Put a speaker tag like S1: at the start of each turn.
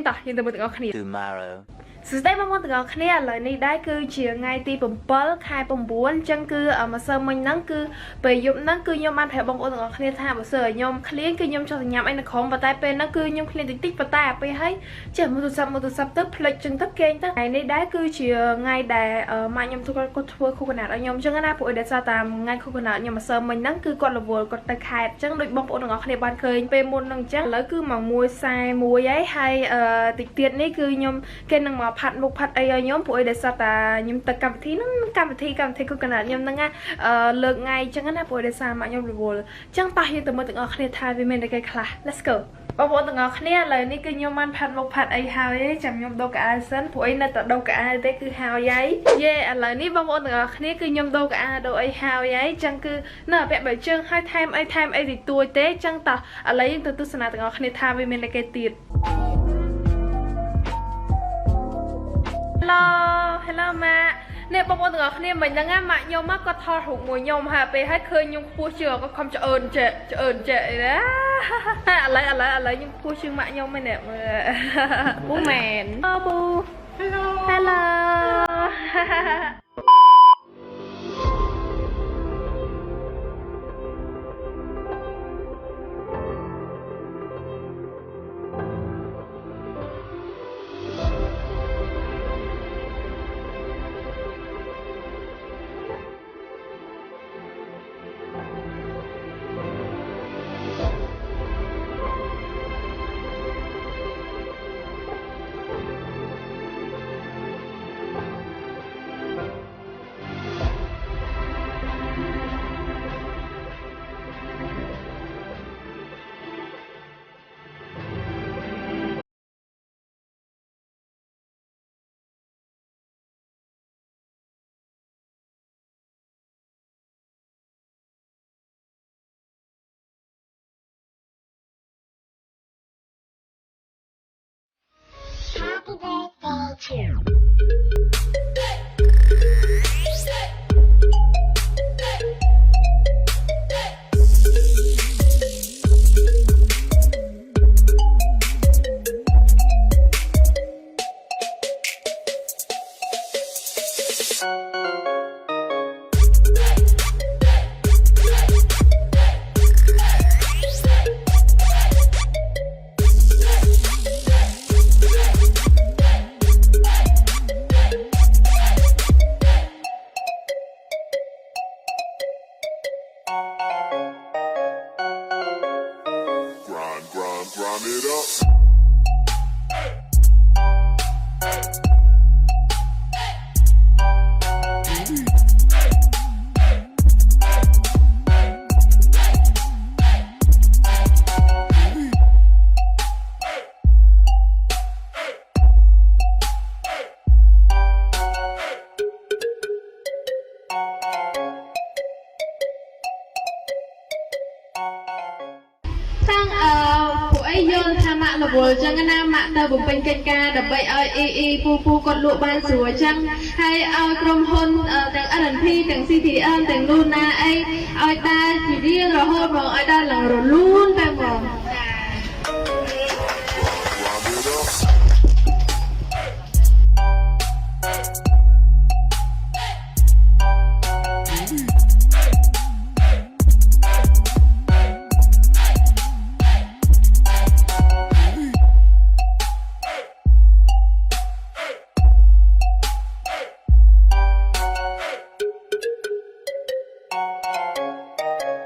S1: តោះយើងទៅមើលទាំងអស់គ្នា
S2: tomorrow
S1: សួស្តីបងប្អូនទាំងអស់គ្នាឥឡូវនេះដែរគឺជាថ្ងៃទី7 ខែ 9 អញ្ចឹងគឺម្សិលមិញហ្នឹងគឺពេលយប់ហ្នឹងគឺខ្ញុំបានប្រាប់បងប្អូនទាំងអស់គ្នាថាបើសិនខ្ញុំឃ្លានគឺខ្ញុំចង់ញ៉ាំអីនៅក្រុមប៉ុន្តែពេលហ្នឹងគឺខ្ញុំឃ្លានតិចតិចប៉ុន្តែពេលហើយចេះមើលទូរស័ព្ទទៅផ្លេចចឹងទៅគេងទៅថ្ងៃនេះដែរគឺជាថ្ងៃដែលម៉ាក់ខ្ញុំគាត់ធ្វើខូកណាត់ឲ្យខ្ញុំអញ្ចឹងណាពួកឯងដែលសារតាមថ្ងៃខូកណាត់ខ្ញុំម្សិលមិញហ្នឹងគឺគាត់រវល់គាត់ទៅខេត្តអញ្ចឹងដូចបងប្អូនទាំងអស់គ្នាបានឃើញពេលមុនហ្នឹងអញ្ចឹងឥឡូវគឺម៉ោង 1:41ហើយតិចទៀតនេះគឺខ្ញុំគេនឹងមកផាត់មុខផាត់អីឲ្យខ្ញុំពួកឯងដែលសារតាខ្ញុំទៅកម្មវិធីហ្នឹងកម្មវិធីខូកណាត់ខ្ញុំហ្នឹងលើកថ្ងៃអញ្ចឹងណាពួកឯងដែលសារម៉ាក់ខ្ញុំរវល់អញ្ចឹងប៉ះយើងទៅមើលទាំងអស់គ្នាថាវាមានតែគេខ្លះ Let's go បងប្អូនទាំងអស់គ្នាឥឡូវនេះគឺខ្ញុំបានផាត់មុខផាត់អីហើយចាំខ្ញុំដូរកៅអៅសិនពួកឯងនៅតែដូរកៅអៅទេគឺហើយយេឥឡូវនេះបងប្អូនទាំងអស់គ្នាគឺខ្ញុំដូរកៅអៅដូរអីហើយអញ្ចឹងគឺនៅពាក់បើជើងហើយថែមអីតិចតួចទេអញ្ចឹងតោះឥឡូវយើងទៅទស្សនាទាំងអស់គ្នាថាវាមានតែគេទៀត Hello ម៉ាក់នេះបងប្អូនទាំងអស់គ្នាមិញហ្នឹងម៉ាក់ខ្ញុំគាត់ថតរូបមួយខ្ញុំហើយពេលហើយឃើញខ្ញុំខ្ពស់ជាងគាត់ខំឆ្អើនចេះអីណាឥឡូវខ្ញុំខ្ពស់ជាងម៉ាក់ខ្ញុំហ្នឹងនេះពូមែនអូពូ Hello
S3: Happy birthday to you. ពួកអីយល់ថាម៉ាក់រវល់ចឹងណាម៉ាក់ទៅបំពេញកិច្ចការដើម្បីឲ្យពូគាត់លក់បានស្រួលចឹងហើយឲ្យក្រុមហ៊ុនទាំង RNP ទាំង CTN ទាំង Luna អីឲ្យដើរជារៀងរហូតមកឲ្យដើរឡើងរលូនតែហ្មង